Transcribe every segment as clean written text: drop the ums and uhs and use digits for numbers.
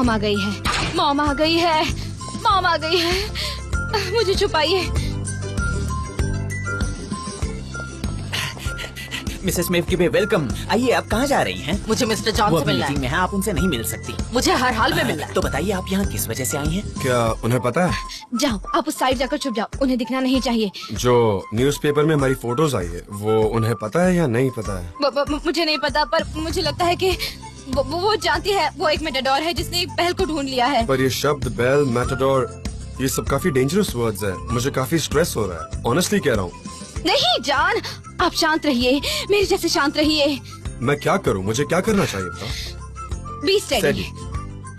Mom आ गई है, mom आ गई है, मॉम आ गई है। मुझे छुपाइए। Mrs मेवकीबे welcome. आइए, आप कहाँ जा रही हैं? मुझे मिस्टर जॉन से मिलना मीटिंग में है, आप उनसे नहीं मिल सकती। मुझे हर हाल में मिलना है। तो बताइए आप यहाँ किस वजह से आई हैं? क्या उन्हें पता है? जाओ, आप उस साइड जाकर छुप जाओ, उन्हें दिखना नहीं चाहिए। जो न्यूज़पेपर में हमारी फोटोज आई है वो उन्हें पता है या नहीं पता है? मुझे नहीं पता, पर मुझे लगता है कि वो जानती है। वो एक मेटाडोर है जिसने एक बैल को ढूंढ लिया है। पर ये शब्द बैल, मैटाडोर, ये सब काफी डेंजरस वर्ड्स है। मुझे काफी स्ट्रेस हो रहा है, ऑनेस्टली कह रहा हूँ। नहीं जान, आप शांत रहिए, मेरे जैसे शांत रहिए। मैं क्या करूँ? मुझे क्या करना चाहिए बताओ? Be steady.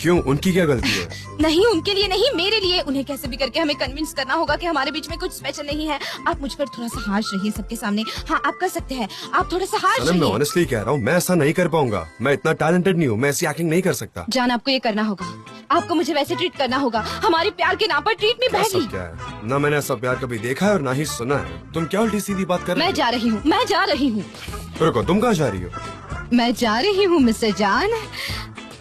क्यों, उनकी क्या गलती है? नहीं, उनके लिए नहीं, मेरे लिए। उन्हें कैसे भी करके हमें कन्विंस करना होगा कि हमारे बीच में कुछ स्पेशल नहीं है। आप मुझ पर थोड़ा सा हार्श रहिए सबके सामने। हाँ, आप कर सकते हैं, आप थोड़ा सा हार्श मैं रहिए। ऑनेस्टली कह रहा हूँ, मैं ऐसा नहीं कर पाऊंगा। मैं इतना टैलेंटेड नहीं हूँ, मैं ऐसी एक्टिंग नहीं कर सकता। जान, आपको ये करना होगा, आपको मुझे वैसे ट्रीट करना होगा। हमारे प्यार के नाम पर ट्रीट मी ऐसा बैडली। क्या है? ना मैंने ऐसा प्यार कभी देखा है और ना ही सुना है। तुम क्या उल्टी सीधी बात कर रही मैं हो? जा रही हूँ, मैं जा रही हूँ, रुको, तुम कहाँ जा रही हो? मैं जा रही हूँ मिस्टर जान,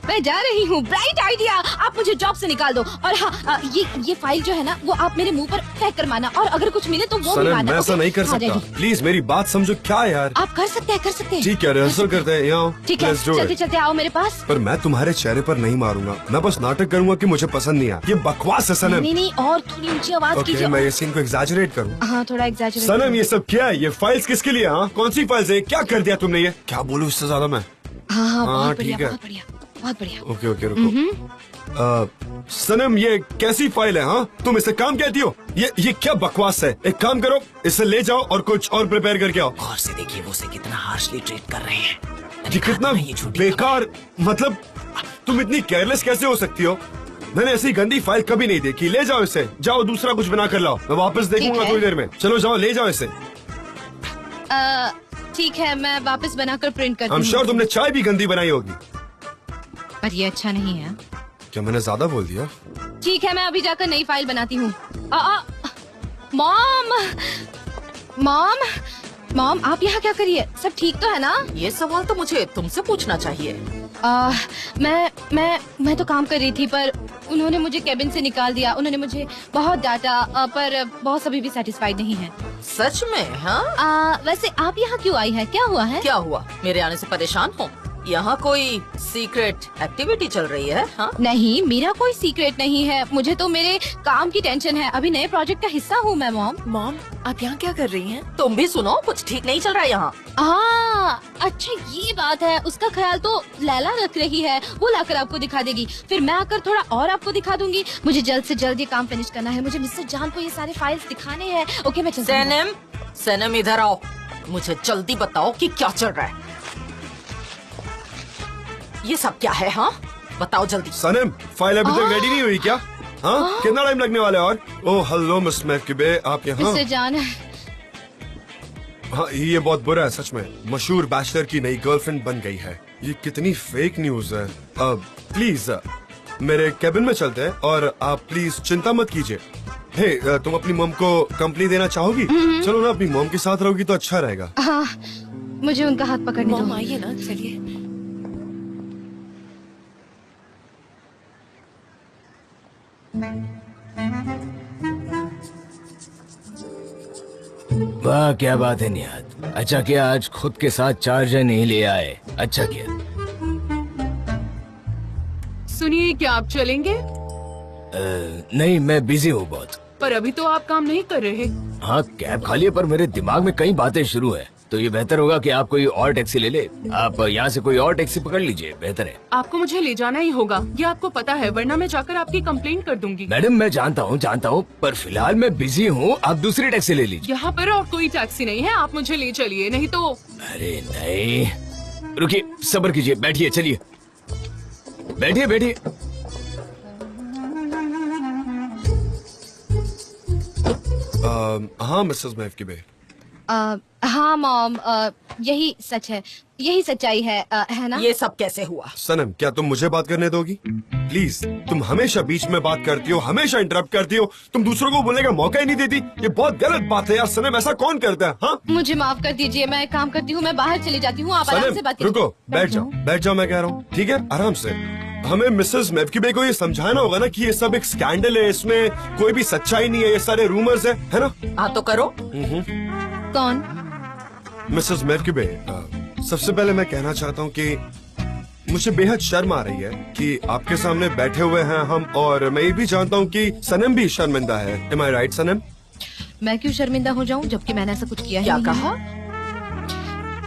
मैं जा रही हूँ। ब्राइट आइडिया, आप मुझे जॉब से निकाल दो। और हाँ, ये फाइल जो है ना, वो आप मेरे मुंह पर फेंक कर मारना, और अगर कुछ मिले तो वो भी सनम, मारना। मैं ऐसा नहीं कर हाँ, सकता। ready। प्लीज मेरी बात समझो। क्या यार? आप कर सकते हैं, कर सकते हैं। ठीक है, रिहर्सल करते हैं। यहाँ ठीक है, Let's do चलते it। चलते आओ मेरे पास। पर मैं तुम्हारे चेहरे पर नहीं मारूंगा, मैं बस नाटक करूंगा कि मुझे पसंद नहीं आया। ये बकवास है सनम। नहीं नहीं, और थोड़ी ऊंची आवाज ओके, कीजिए। मैं ये सीन को एग्जैजरेट करूँ। हाँ, थोड़ा एग्जैजरेट। सनम, ये सब क्या है? ये फाइल्स किसके लिए? हाँ, कौन सी फाइल्स है? क्या कर दिया तुमने? ये क्या बोलूँ इससे ज्यादा मैं? हाँ हाँ, हाँ, बहुत बढ़िया, ठीक है। बहुत बढ़िया, बहुत बढ़िया। ओके ओके, रुको। सनम, ये कैसी फाइल है? हाँ, तुम इसे काम कहती हो? ये क्या बकवास है? एक काम करो, इसे ले जाओ और कुछ और प्रिपेयर करके आओ। गौर से देखिए वो उसे कितना हार्शली ट्रीट कर रहे हैं। ये कितना बेकार, मतलब तुम इतनी केयरलेस कैसे हो सकती हो? मैंने ऐसी गंदी फाइल कभी नहीं देखी। ले जाओ इसे, जाओ दूसरा कुछ बना कर लाओ। मैं वापस देखूंगा है। थोड़ी देर में। चलो जाओ, ले जाओ इसे। ठीक है, मैं वापस बनाकर प्रिंट करती I'm हूँ। sure तुमने चाय भी गंदी बनाई होगी। पर ये अच्छा नहीं है। क्या मैंने ज्यादा बोल दिया? ठीक है, मैं अभी जाकर नई फाइल बनाती हूँ। मॉम, मॉम, मॉम, आप यहाँ क्या करिए? सब ठीक तो है ना? ये सवाल तो मुझे तुमसे पूछना चाहिए। मैं तो काम कर रही थी, पर उन्होंने मुझे केबिन से निकाल दिया। उन्होंने मुझे बहुत डांटा, पर बॉस अभी भी सेटिस्फाइड नहीं है। सच में? हाँ, वैसे आप यहाँ क्यों आई है? क्या हुआ है? क्या हुआ? मेरे आने से परेशान हो? यहाँ कोई सीक्रेट एक्टिविटी चल रही है? हाँ? नहीं, मेरा कोई सीक्रेट नहीं है। मुझे तो मेरे काम की टेंशन है। अभी नए प्रोजेक्ट का हिस्सा हूँ मैं। मॉम, मॉम, आप यहाँ क्या कर रही हैं? तुम भी सुनो, कुछ ठीक नहीं चल रहा है यहाँ। अच्छा ये बात है। उसका ख्याल तो लैला रख रही है, वो लाकर आपको दिखा देगी। फिर मैं आकर थोड़ा और आपको दिखा दूंगी। मुझे जल्द से जल्द ये काम फिनिश करना है। मुझे मिस्टर जान को ये सारे फाइल्स दिखाने हैं। ओके, मैं चलती हूँ। सनम, सनम इधर आओ। मुझे जल्दी बताओ कि क्या चल रहा है। ये सब क्या है? हाँ, बताओ जल्दी। सनम, फाइल अभी तक रेडी नहीं हुई क्या? हाँ, कितना टाइम लगने वाला है? और ओह हेलो मिस मेवकीबे, आप यहाँ? मिस्टर जान, हाँ, ये बहुत बुरा है सच में। मशहूर बैचलर की नई गर्लफ्रेंड बन गई है। ये कितनी फेक न्यूज है। प्लीज मेरे कैबिन में चलते हैं, और आप प्लीज चिंता मत कीजिए। हे, तुम अपनी मॉम को कंपनी देना चाहोगी? चलो ना, अपनी मॉम के साथ रहोगी तो अच्छा रहेगा। हाँ, मुझे उनका हाथ पकड़ने मॉम दो। आइए ना, चलिए। वाह, क्या बात है निहाद। अच्छा किया आज खुद के साथ चार्जर नहीं ले आए। अच्छा किया। सुनिए, क्या आप चलेंगे? नहीं, मैं बिजी हूँ बहुत। पर अभी तो आप काम नहीं कर रहे। हाँ, कैब खाली है, पर मेरे दिमाग में कई बातें शुरू है। तो ये बेहतर होगा कि आप कोई और टैक्सी ले ले। आप यहाँ से कोई और टैक्सी पकड़ लीजिए, बेहतर है। आपको मुझे ले जाना ही होगा, ये आपको पता है, वरना मैं जाकर आपकी कंप्लेंट कर दूंगी। मैडम, मैं जानता हूँ, पर फिलहाल मैं बिजी हूँ। आप दूसरी टैक्सी ले लीजिए। यहाँ पर और कोई टैक्सी नहीं है, आप मुझे ले चलिए, नहीं तो। अरे नहीं, रुकिए, सब्र कीजिए, बैठिए, चलिए, बैठिए बैठिए। हाँ मिसेस मेवकीबे। हाँ मॉम, यही सच है, यही सच्चाई है ना? ये सब कैसे हुआ? सनम, क्या तुम मुझे बात करने दोगी? प्लीज, तुम हमेशा बीच में बात करती हो, हमेशा इंटरप्ट करती हो। तुम दूसरों को बोलने का मौका ही नहीं देती। ये बहुत गलत बात है यार। सनम, ऐसा कौन करता है? हाँ, मुझे माफ कर दीजिए, मैं एक काम करती हूँ, मैं बाहर चली जाती हूँ। आप आराम से सनम, बात कीजिए। रुको, बैठ जाओ, मैं कह रहा हूँ। ठीक है, आराम से। हमें मिसेस मेवकीबे को ये समझाना होगा ना कि ये सब एक स्कैंडल है, इसमें कोई भी सच्चाई नहीं है, ये सारे रूमर्स है ना? हाँ तो करो। कौन? मिसेस मेवकीबे, सबसे पहले मैं कहना चाहता हूँ कि मुझे बेहद शर्म आ रही है कि आपके सामने बैठे हुए हैं हम, और मैं ये भी जानता हूँ कि सनम भी शर्मिंदा है। Am I right, सनम? मैं क्यों शर्मिंदा हो जाऊं जबकि मैंने ऐसा कुछ किया ही क्या नहीं कहा?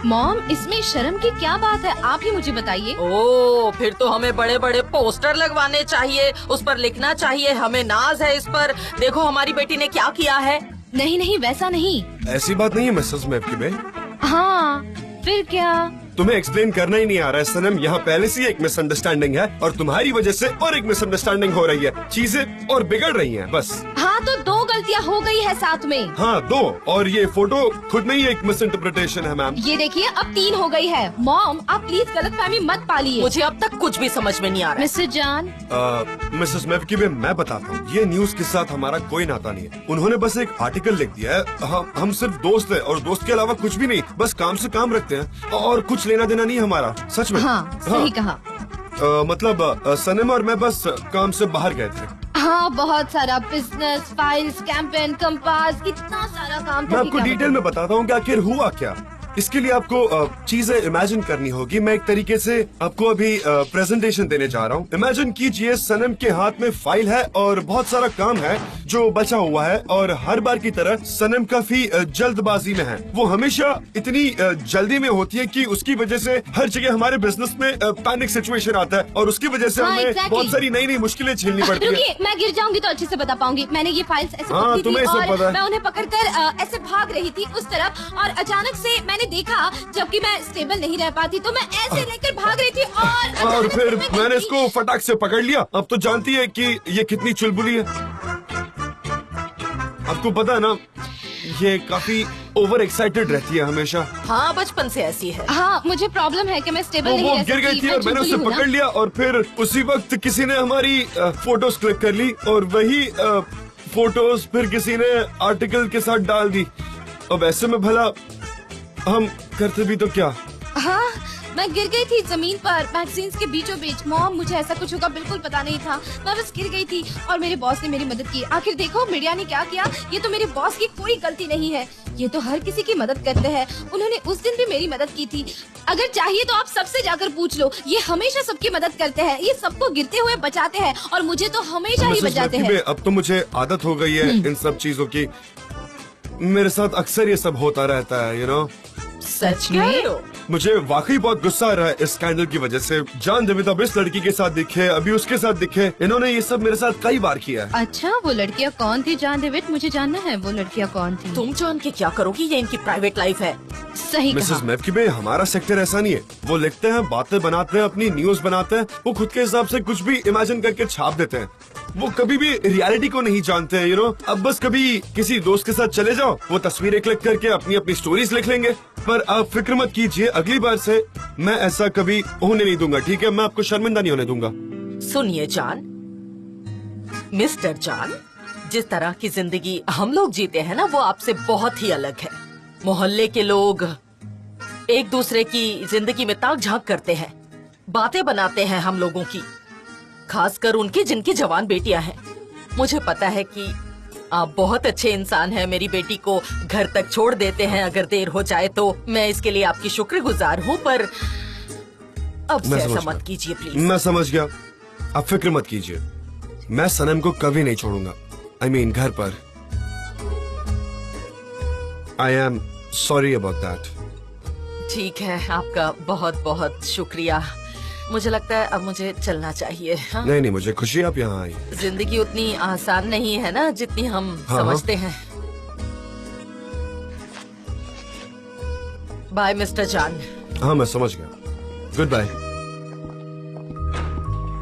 मॉम, इसमें शर्म की क्या बात है, आप ही मुझे बताइए। ओ, फिर तो हमें बड़े बड़े पोस्टर लगवाने चाहिए, उस पर लिखना चाहिए हमें नाज है इस पर, देखो हमारी बेटी ने क्या किया है। नहीं नहीं, वैसा नहीं। ऐसी बात नहीं है मिसेस मेवकीबे। हाँ, फिर क्या? तुम्हें एक्सप्लेन करना ही नहीं आ रहा है सनम, यहाँ पहले से ही एक मिसअंडरस्टैंडिंग है और तुम्हारी वजह से और एक मिसअंडरस्टैंडिंग हो रही है, चीजें और बिगड़ रही हैं बस। हाँ तो 2 गलतियाँ हो गई है साथ में। हाँ 2, और ये फोटो खुद में ही एक मिसइंटरप्रिटेशन है मैम। ये देखिए अब 3 हो गई है। मॉम, आप प्लीज गलतफहमी मत पालिए। मुझे अब तक कुछ भी समझ में नहीं आ रहा है। मिस्टर जान, मिसेस मेवकीबे, मैं बताता हूँ, ये न्यूज के साथ हमारा कोई नाता नहीं है। उन्होंने बस एक आर्टिकल लिख दिया है, हम सिर्फ दोस्त है और दोस्त के अलावा कुछ भी नहीं, बस काम से काम रखते हैं और कुछ लेना देना नहीं हमारा। सच में? हाँ सही कहा। मतलब सनम और मैं बस काम से बाहर गए थे। हाँ, बहुत सारा बिजनेस, फाइल्स, कैंपेन, कंपास, इतना सारा काम। मैं आपको डिटेल में बताता हूँ कि आखिर हुआ क्या। इसके लिए आपको चीजें इमेजिन करनी होगी। मैं एक तरीके से आपको अभी प्रेजेंटेशन देने जा रहा हूँ। इमेजिन कीजिए सनम के हाथ में फाइल है और बहुत सारा काम है जो बचा हुआ है, और हर बार की तरह सनम काफी जल्दबाजी में है। वो हमेशा इतनी जल्दी में होती है कि उसकी वजह से हर जगह हमारे बिजनेस में पैनिक सिचुएशन आता है, और उसकी वजह से हाँ, हमें exactly. बहुत सारी नई नई मुश्किलें झेलनी पड़ती है। रुकिए, मैं गिर जाऊंगी तो अच्छे से बता पाऊंगी। मैंने ये फाइल्स ऐसे हाँ, पकड़ी तुम्हें थी सब पता और है। मैं उन्हें पकड़कर ऐसे भाग रही थी उस तरफ, और अचानक से मैंने देखा, जबकि मैं स्टेबल नहीं रह पाती तो मैं ऐसे लेकर भाग रही थी और और अचानक से फिर मैं मैंने गिरी। इसको फटाक से पकड़ लिया। अब तो जानती है कि ये कितनी चुलबुली है। आपको पता है ना, ये काफी ओवर एक्साइटेड रहती है हमेशा। हाँ, बचपन से ऐसी है। हाँ, मुझे प्रॉब्लम है कि मैं स्टेबल नहीं वो रह गिर गई सकती। थी और मैंने उसे चुलबुली हूँ ना। पकड़ लिया, और फिर उसी वक्त किसी ने हमारी फोटोज क्लिक कर ली, और वही फोटोज फिर किसी ने आर्टिकल के साथ डाल दी। अब ऐसे में भला हम करते भी तो क्या। हाँ, मैं गिर गई थी जमीन पर मैगजीन्स के बीचों बीच। मॉम, मुझे ऐसा कुछ होगा बिल्कुल पता नहीं था, मैं बस गिर गई थी और मेरे बॉस ने मेरी मदद की। आखिर देखो मीडिया ने क्या किया, ये तो मेरे बॉस की कोई गलती नहीं है, ये तो हर किसी की मदद करते हैं। उन्होंने उस दिन भी मेरी मदद की थी। अगर चाहिए तो आप सबसे जाकर पूछ लो, ये हमेशा सबकी मदद करते हैं, ये सबको गिरते हुए बचाते हैं, और मुझे तो हमेशा ही मिसेस बचाते मेवकीबे, हैं। अब तो मुझे आदत हो गई है इन सब चीजों की। मेरे साथ अक्सर ये सब होता रहता है, यू नो। सच कह रहे हो? मुझे वाकई बहुत गुस्सा आ रहा है इस स्कैंडल की वजह से। जान देविद अब इस लड़की के साथ दिखे, अभी उसके साथ दिखे, इन्होंने ये सब मेरे साथ कई बार किया है। अच्छा, वो लड़कियाँ कौन थी जान डेविड? मुझे जानना है वो लड़कियाँ कौन थी। तुम जान के क्या करोगी, ये इनकी प्राइवेट लाइफ है। सही मिसेस कहा। मेवकीबे, हमारा सेक्टर ऐसा नहीं है। वो लिखते हैं, बातें बनाते हैं, अपनी न्यूज बनाते हैं, वो खुद के हिसाब से कुछ भी इमेजिन करके छाप देते हैं। वो कभी भी रियलिटी को नहीं जानते हैं, यू नो। अब बस कभी किसी दोस्त के साथ चले जाओ, वो तस्वीरें क्लिक करके अपनी अपनी स्टोरीज लिख लेंगे। पर आप फिक्र मत कीजिए, अगली बार से मैं ऐसा कभी होने नहीं दूंगा, ठीक है? मैं आपको शर्मिंदा नहीं होने दूंगा। सुनिए जान, मिस्टर जान, जिस तरह की जिंदगी हम लोग जीते हैं ना, वो आपसे बहुत ही अलग है। मोहल्ले के लोग एक दूसरे की जिंदगी में ताक झांक करते हैं, बातें बनाते हैं हम लोगों की, खासकर उनकी जिनकी जवान बेटियां हैं। मुझे पता है कि आप बहुत अच्छे इंसान हैं, मेरी बेटी को घर तक छोड़ देते हैं अगर देर हो जाए तो। मैं इसके लिए आपकी शुक्रगुजार हूँ, पर अब से मैं ऐसा समझ मत गया। कीजिए प्लीज। मैं समझ गया, आप फिक्र मत कीजिए। मैं सनम को कभी नहीं छोड़ूंगा। I mean, घर पर। I am sorry about that. ठीक है, आपका बहुत बहुत शुक्रिया। मुझे लगता है अब मुझे चलना चाहिए। हाँ? नहीं, मुझे खुशी आप यहाँ आई। जिंदगी उतनी आसान नहीं है ना जितनी हम हाँ। समझते हैं। बाय मिस्टर जान। हाँ, मैं समझ गया। Good bye.